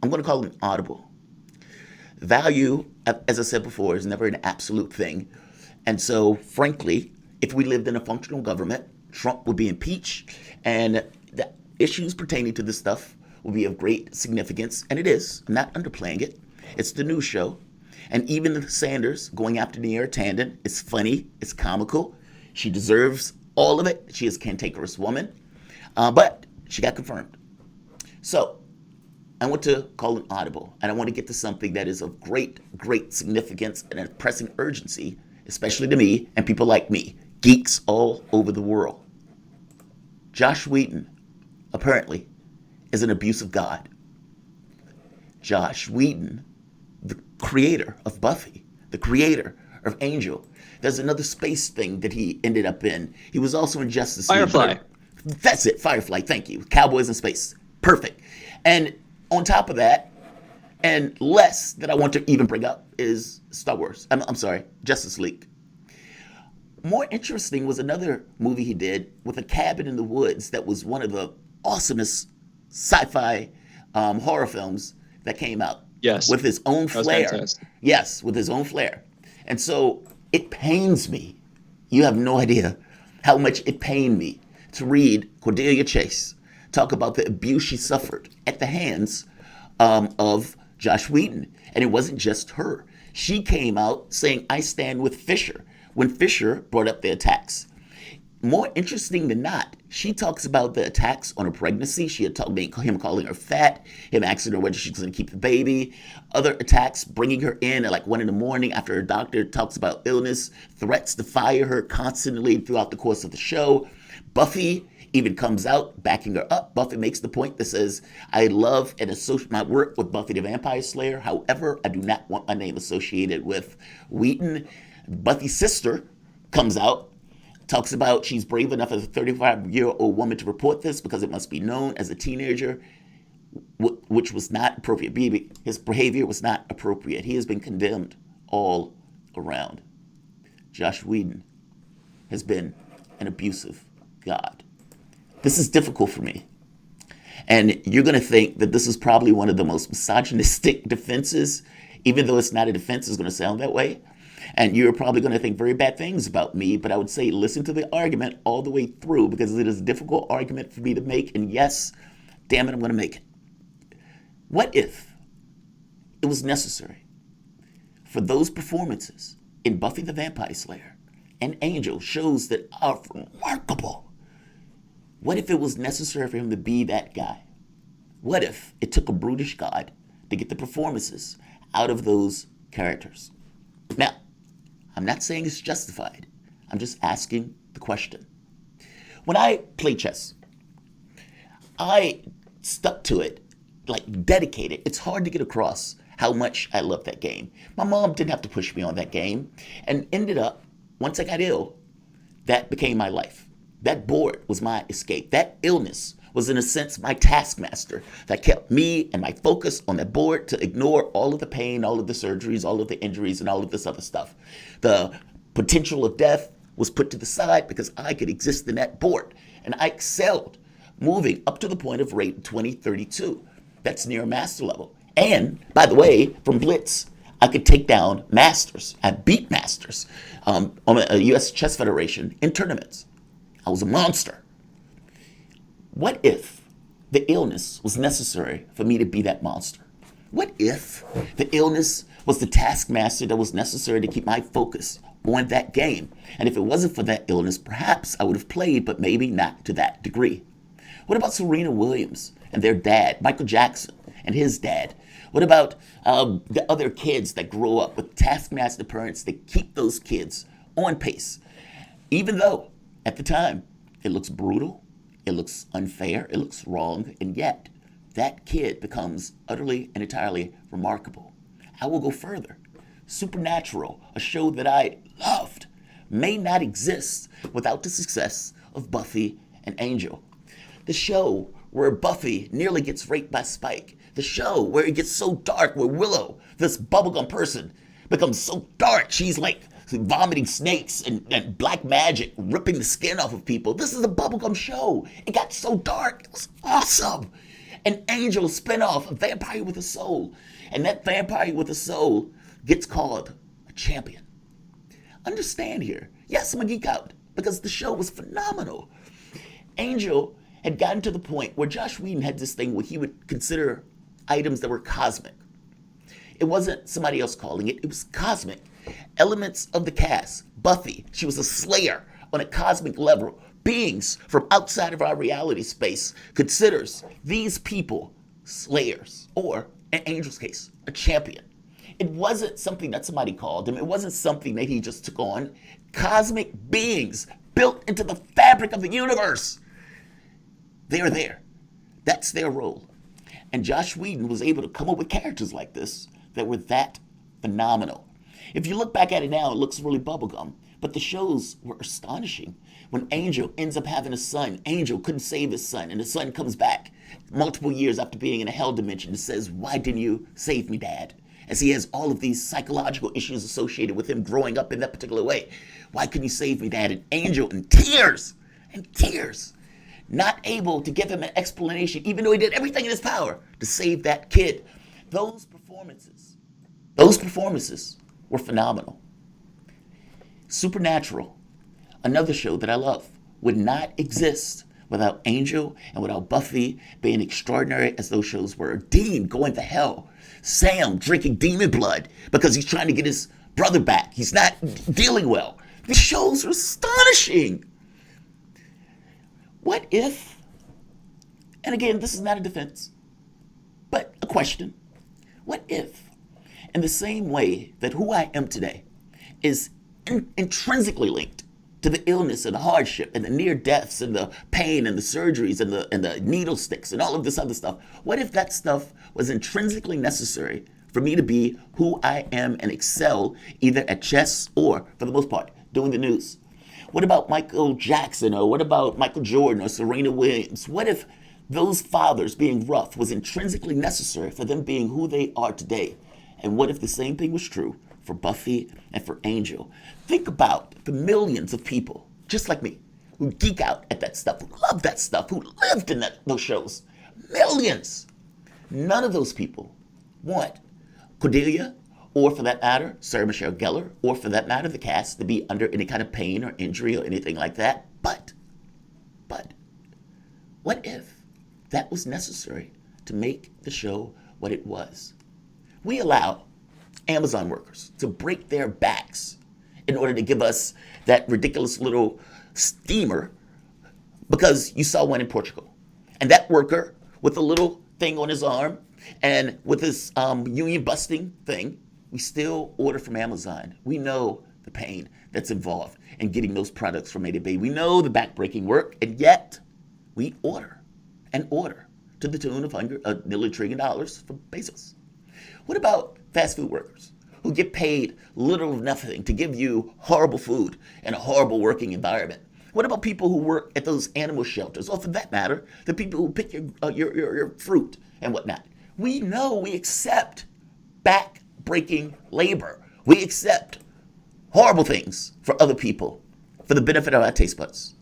I'm going to call it an audible. Value, as I said before, is never an absolute thing. And so, frankly, if we lived in a functional government, Trump would be impeached, and the issues pertaining to this stuff will be of great significance. And it is. I'm not underplaying it. It's the news show. And even Sanders going after Neera Tanden, it's funny, it's comical. She deserves all of it. She is a cantankerous woman. But she got confirmed. So I want to call an audible, and I want to get to something that is of great, great significance and a pressing urgency, especially to me and people like me, geeks all over the world. Josh Whedon, apparently, is an abusive god. Josh Whedon, the creator of Buffy, the creator of Angel. There's another space thing that he ended up in. He was also in Justice League. Firefly. That's it, Firefly, thank you. Cowboys in Space. Perfect. And on top of that, and less that I want to even bring up, is Star Wars. I'm sorry, Justice League. More interesting was another movie he did with a cabin in the woods that was one of the awesomest sci-fi horror films that came out. Yes. With his own flair. Fantastic. Yes, with his own flair. And so it pains me. You have no idea how much it pained me to read Cordelia Chase talk about the abuse she suffered at the hands of Josh Whedon. And it wasn't just her. She came out saying, I stand with Fisher, when Fisher brought up the attacks. More interesting than not, she talks about the attacks on her pregnancy. She had told him calling her fat, him asking her whether she's going to keep the baby, other attacks, bringing her in at like 1 a.m. after her doctor talks about illness, threats to fire her constantly throughout the course of the show. Buffy even comes out backing her up. Buffy makes the point that says, I love and associate my work with Buffy the Vampire Slayer. However, I do not want my name associated with Wheaton. Buffy's sister comes out, talks about she's brave enough as a 35-year-old woman to report this because it must be known as a teenager, which was not appropriate. His behavior was not appropriate. He has been condemned all around. Josh Whedon has been an abusive god. This is difficult for me. And you're going to think that this is probably one of the most misogynistic defenses, even though it's not a defense, it's going to sound that way. And you're probably going to think very bad things about me, but I would say listen to the argument all the way through because it is a difficult argument for me to make. And yes, damn it, I'm going to make it. What if it was necessary for those performances in Buffy the Vampire Slayer and Angel, shows that are remarkable? What if it was necessary for him to be that guy? What if it took a brutish god to get the performances out of those characters? Now, I'm not saying it's justified. I'm just asking the question. When I play chess, I stuck to it, like dedicated. It's hard to get across how much I love that game. My mom didn't have to push me on that game, and ended up, once I got ill, that became my life. That board was my escape. That illness was, in a sense, my taskmaster that kept me and my focus on that board to ignore all of the pain, all of the surgeries, all of the injuries, and all of this other stuff. The potential of death was put to the side because I could exist in that board. And I excelled, moving up to the point of rate 2032. That's near master level. And, by the way, from Blitz, I could take down masters. I beat masters on a U.S. Chess Federation in tournaments. I was a monster. What if the illness was necessary for me to be that monster? What if the illness was the taskmaster that was necessary to keep my focus on that game? And if it wasn't for that illness, perhaps I would have played, but maybe not to that degree. What about Serena Williams and their dad, Michael Jackson and his dad? What about the other kids that grow up with taskmaster parents that keep those kids on pace? Even though, at the time, it looks brutal, it looks unfair, it looks wrong, and yet that kid becomes utterly and entirely remarkable. I will go further. Supernatural, a show that I loved, may not exist without the success of Buffy and Angel. The show where Buffy nearly gets raped by Spike. The show where it gets so dark, where Willow, this bubblegum person, becomes so dark, she's like vomiting snakes and black magic, ripping the skin off of people. This is a bubblegum show. It got so dark. It was awesome. An Angel spinoff, a vampire with a soul. And that vampire with a soul gets called a champion. Understand here. Yes, I'm a geek out because the show was phenomenal. Angel had gotten to the point where Josh Whedon had this thing where he would consider items that were cosmic. It wasn't somebody else calling it, it was cosmic. Elements of the cast. Buffy, she was a slayer on a cosmic level. Beings from outside of our reality space considers these people slayers, or in Angel's case, a champion. It wasn't something that somebody called him. It wasn't something that he just took on. Cosmic beings built into the fabric of the universe. They're there. That's their role. And Josh Whedon was able to come up with characters like this that were that phenomenal. If you look back at it now, it looks really bubblegum. But the shows were astonishing. When Angel ends up having a son, Angel couldn't save his son, and the son comes back multiple years after being in a hell dimension and says, "Why didn't you save me, Dad?" As he has all of these psychological issues associated with him growing up in that particular way. "Why couldn't you save me, Dad?" And Angel in tears, not able to give him an explanation, even though he did everything in his power to save that kid. Those performances were phenomenal. Supernatural, another show that I love, would not exist without Angel and without Buffy being extraordinary as those shows were. Dean going to hell. Sam drinking demon blood because he's trying to get his brother back. He's not dealing well. The shows are astonishing. What if, and again, this is not a defense, but a question. What if, in the same way that who I am today is intrinsically linked to the illness and the hardship and the near deaths and the pain and the surgeries and the needle sticks and all of this other stuff, what if that stuff was intrinsically necessary for me to be who I am and excel either at chess or, for the most part, doing the news? What about Michael Jackson, or what about Michael Jordan or Serena Williams? What if those fathers being rough was intrinsically necessary for them being who they are today? And what if the same thing was true for Buffy and for Angel? Think about the millions of people, just like me, who geek out at that stuff, who love that stuff, who lived in those shows. Millions. None of those people want Cordelia, or for that matter, Sarah Michelle Gellar, or for that matter, the cast, to be under any kind of pain or injury or anything like that. But, what if that was necessary to make the show what it was? We allow Amazon workers to break their backs in order to give us that ridiculous little steamer because you saw one in Portugal. And that worker with a little thing on his arm and with his union busting thing, we still order from Amazon. We know the pain that's involved in getting those products from A to B. We know the backbreaking work, and yet we order and order to the tune of nearly $1 trillion from Bezos. What about fast food workers who get paid little or nothing to give you horrible food and a horrible working environment? What about people who work at those animal shelters, or for that matter, the people who pick your fruit and whatnot? We know, we accept back-breaking labor. We accept horrible things for other people for the benefit of our taste buds,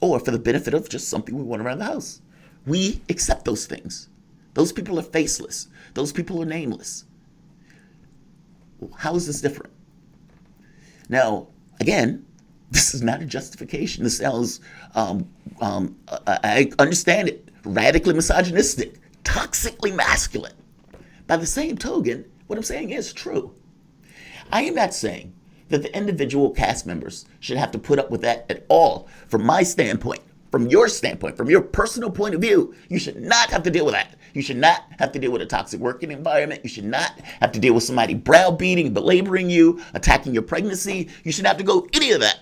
or for the benefit of just something we want around the house. We accept those things. Those people are faceless. Those people are nameless. How is this different? Now, again, this is not a justification. This sounds, I understand it, radically misogynistic, toxically masculine. By the same token, what I'm saying is true. I am not saying that the individual cast members should have to put up with that at all. From my standpoint, from your standpoint, from your personal point of view, you should not have to deal with that. You should not have to deal with a toxic working environment. You should not have to deal with somebody browbeating, belaboring you, attacking your pregnancy. You shouldn't have to go any of that.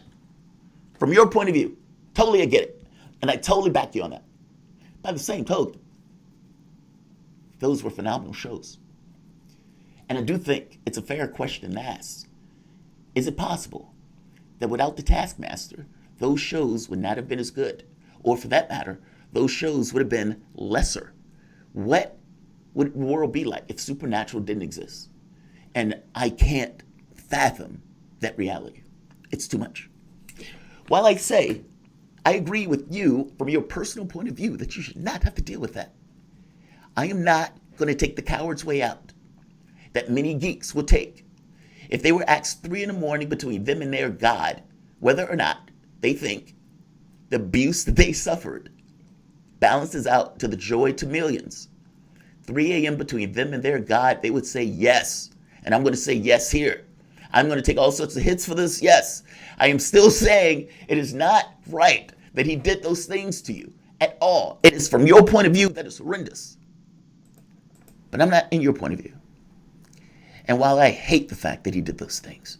From your point of view, totally I get it. And I totally back you on that. By the same token, those were phenomenal shows. And I do think it's a fair question to ask. Is it possible that without the Taskmaster, those shows would not have been as good? Or for that matter, those shows would have been lesser? What would the world be like if Supernatural didn't exist? And I can't fathom that reality. It's too much. While I say, I agree with you from your personal point of view that you should not have to deal with that, I am not going to take the coward's way out that many geeks will take. If they were asked 3 a.m. between them and their God, whether or not they think the abuse that they suffered balances out to the joy to millions, 3 a.m. between them and their God, they would say yes. And I'm going to say yes here. I'm going to take all sorts of hits for this. Yes. I am still saying it is not right that he did those things to you at all. It is from your point of view that is horrendous. But I'm not in your point of view. And while I hate the fact that he did those things,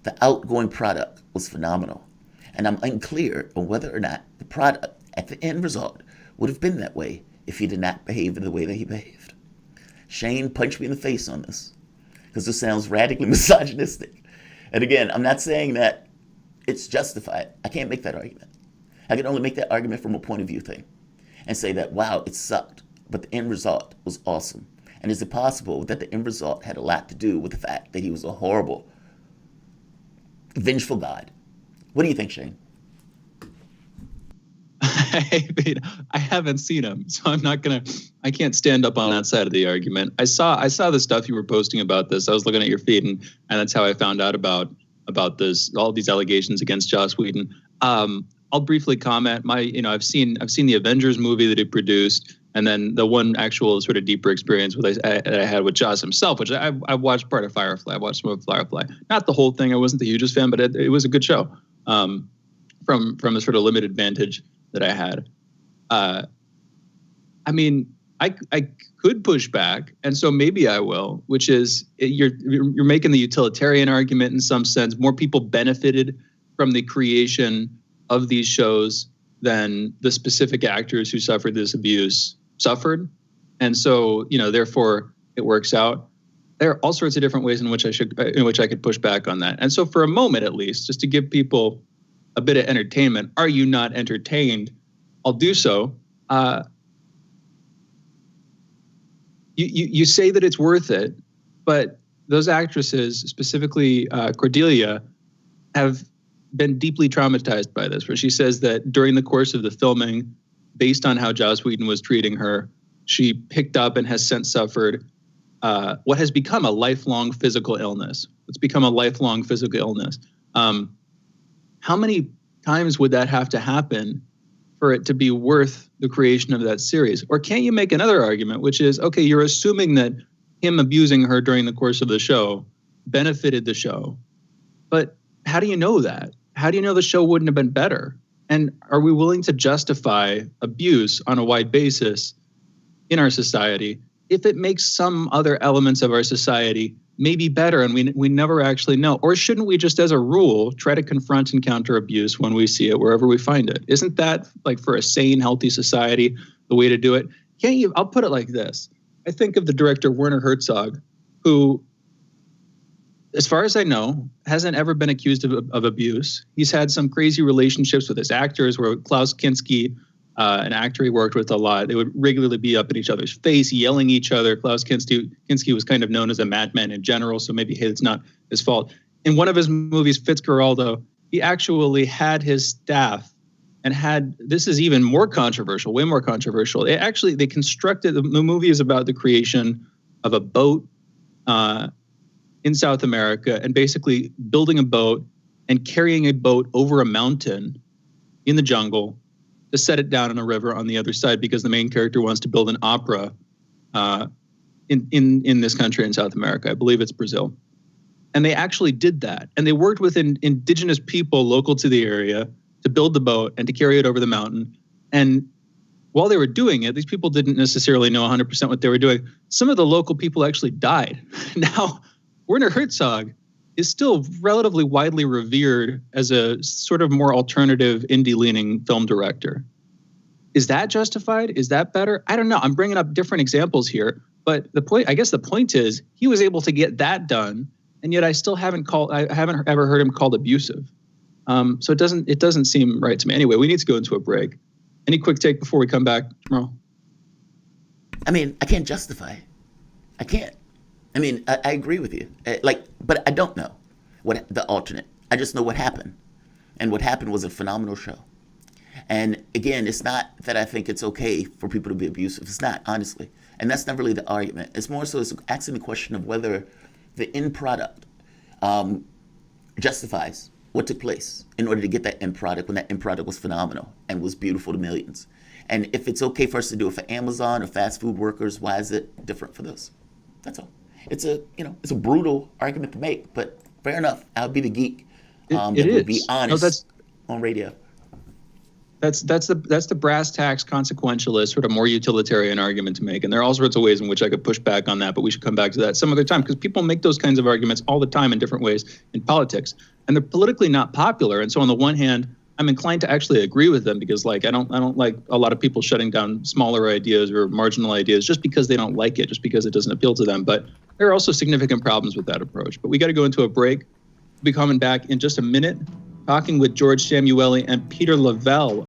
the outgoing product was phenomenal. And I'm unclear on whether or not the product at the end result would have been that way if he did not behave in the way that he behaved. Shane punched me in the face on this because this sounds radically misogynistic. And again, I'm not saying that it's justified. I can't make that argument. I can only make that argument from a point of view thing and say that, wow, it sucked, but the end result was awesome. And is it possible that the end result had a lot to do with the fact that he was a horrible, vengeful God? What do you think, Shane? I haven't seen him, so I can't stand up on that side of the argument. I saw the stuff you were posting about this. I was looking at your feed, and that's how I found out about this, all these allegations against Joss Whedon. I'll briefly comment. I've seen the Avengers movie that he produced, and then the one actual sort of deeper experience that I had with Joss himself, which I watched part of Firefly. I watched some of Firefly, not the whole thing. I wasn't the hugest fan, but it was a good show. From a sort of limited vantage that I had. I could push back, and so maybe I will, which is you're making the utilitarian argument in some sense. More people benefited from the creation of these shows than the specific actors who suffered this abuse suffered. And so, therefore it works out. There are all sorts of different ways in which I could push back on that. And so for a moment, at least, just to give people a bit of entertainment, are you not entertained? I'll do so. You say that it's worth it, but those actresses, specifically Cordelia, have been deeply traumatized by this, where she says that during the course of the filming, based on how Joss Whedon was treating her, she picked up and has since suffered what has become a lifelong physical illness. It's become a lifelong physical illness. How many times would that have to happen for it to be worth the creation of that series? Or can't you make another argument, which is, okay, you're assuming that him abusing her during the course of the show benefited the show, but how do you know that? How do you know the show wouldn't have been better? And are we willing to justify abuse on a wide basis in our society if it makes some other elements of our society maybe better and we never actually know? Or shouldn't we just, as a rule, try to confront and counter abuse when we see it, wherever we find it? Isn't that, like, for a sane, healthy society, the way to do it? Can't you? I'll put it like this. I think of the director Werner Herzog, who, as far as I know, hasn't ever been accused of abuse. He's had some crazy relationships with his actors, where Klaus Kinski, an actor he worked with a lot, they would regularly be up in each other's face, yelling at each other. Klaus Kinski was kind of known as a madman in general, so maybe it's not his fault. In one of his movies, Fitzcarraldo, he actually had his staff and this is even more controversial, way more controversial. They constructed, the movie is about the creation of a boat in South America, and basically building a boat and carrying a boat over a mountain in the jungle to set it down in a river on the other side, because the main character wants to build an opera in this country in South America. I believe it's Brazil. And they actually did that. And they worked with indigenous people local to the area to build the boat and to carry it over the mountain. And while they were doing it, these people didn't necessarily know 100% what they were doing. Some of the local people actually died. Now, Werner Herzog is still relatively widely revered as a sort of more alternative, indie-leaning film director. Is that justified? Is that better? I don't know. I'm bringing up different examples here, but the point is he was able to get that done, and yet I haven't ever heard him called abusive. So it doesn't seem right to me. Anyway, we need to go into a break. Any quick take before we come back tomorrow? I mean, I can't justify it. I can't. I mean, I agree with you. But I don't know what the alternate. I just know what happened. And what happened was a phenomenal show. And again, it's not that I think it's okay for people to be abusive. It's not, honestly. And that's not really the argument. It's more so it's asking the question of whether the end product justifies what took place in order to get that end product when that end product was phenomenal and was beautiful to millions. And if it's okay for us to do it for Amazon or fast food workers, why is it different for those? That's all. It's a brutal argument to make, but fair enough. I'll be the geek that would be honest on radio. That's the brass tacks consequentialist, sort of more utilitarian argument to make. And there are all sorts of ways in which I could push back on that, but we should come back to that some other time, because people make those kinds of arguments all the time in different ways in politics, and they're politically not popular. And so on the one hand, I'm inclined to actually agree with them, because like I don't like a lot of people shutting down smaller ideas or marginal ideas just because they don't like it, just because it doesn't appeal to them. But there are also significant problems with that approach. But we got to go into a break. We'll be coming back in just a minute, talking with George Samueli and Peter Lavelle